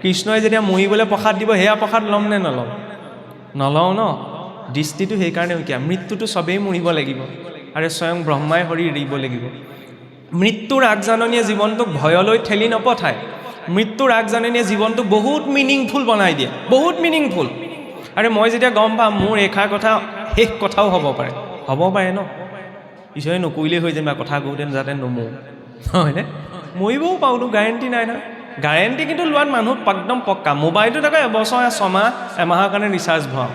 কৃষ্ণই যেতিয়া মৰিবলৈ প্ৰসাদ দিব, সেয়া প্ৰসাদ ল'ম নে নলওঁ? নলওঁ ন। দৃষ্টিটো সেইকাৰণে কিয়, মৃত্যুটো চবেই মৰিব লাগিব, আৰু স্বয়ং ব্ৰহ্মাই শৰীৰ এৰিব লাগিব। মৃত্যুৰ আগজাননীয়ে জীৱনটোক ভয়লৈ ঠেলি নপঠায়। মৃত্যুৰ আগজাননীয়ে জীৱনটোক বহুত মিনিংফুল বনাই দিয়ে, বহুত মিনিংফুল। আৰু মই যেতিয়া গম পাম মোৰ এষাৰ কথা শেষ কথাও হ'ব পাৰে ন, ঈশ্বৰে নকৰিলেই হৈ যেনিবা কথা কওঁতেন যাতে নমৰোঁ, হয়নে? মৰিবও পাৰোঁতো, গেৰেণ্টি নাই নহয়। গেৰেণ্টি কিন্তু লোৱাত মানুহ একদম পক্কা। মোবাইলটোত আকৌ এবছৰ 6 মাহ এমাহৰ কাৰণে ৰিচাৰ্জ ভৰাওঁ,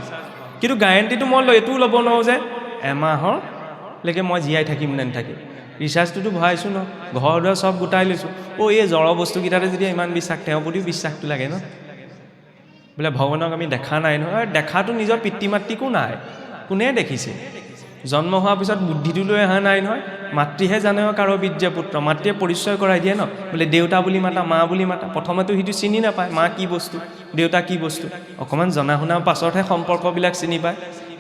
কিন্তু গেৰেণ্টিটো মই এইটোও ল'ব নোৱাৰোঁ যে এমাহৰলৈকে মই জীয়াই থাকিম নে নাথাকিম। ৰিচাৰ্জটোতো ভৰাইছোঁ ন, ঘৰ দুৱাৰ চব গোটাই লৈছোঁ। এই জড় বস্তুকেইটাতে যেতিয়া ইমান বিশ্বাস, তেওঁৰ প্ৰতিও বিশ্বাসটো লাগে ন। বোলে ভগৱানক আমি দেখা নাই নহয়, দেখাটো নিজৰ পিতৃ মাতৃকো নাই, কোনে দেখিছে? জন্ম হোৱাৰ পিছত বুদ্ধিটো লৈ অহা নাই নহয়। মাতৃহে জানে কাৰো বীৰ্য পুত্ৰ, মাতৃয়ে পৰিচয় কৰাই দিয়ে ন, বোলে দেউতা বুলি মাতা, মা বুলি মাতা। প্ৰথমেতো সিটো চিনি নাপায় মা কি বস্তু, দেউতা কি বস্তু। অকণমান জনা শুনাৰ পাছতহে সম্পৰ্কবিলাক চিনি পায়।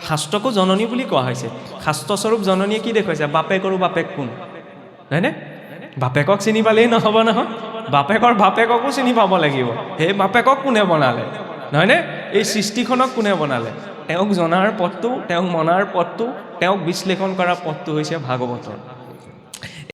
শাস্ত্ৰকো জননী বুলি কোৱা হৈছে। শাস্ত্ৰস্বৰূপ জননীয়ে কি দেখুৱাইছে, বাপেকৰো বাপেক কোন, হয়নে? বাপেকক চিনি পালেই নহ'ব নহয়, বাপেকৰ বাপেককো চিনি পাব লাগিব। সেই বাপেকক কোনে বনালে, নহয়নে? এই সৃষ্টিখনক কোনে বনালে? তেওঁক জনাৰ পথটো, তেওঁক মনাৰ পথটো, তেওঁক বিশ্লেষণ কৰাৰ পথটো হৈছে ভাগৱতৰ।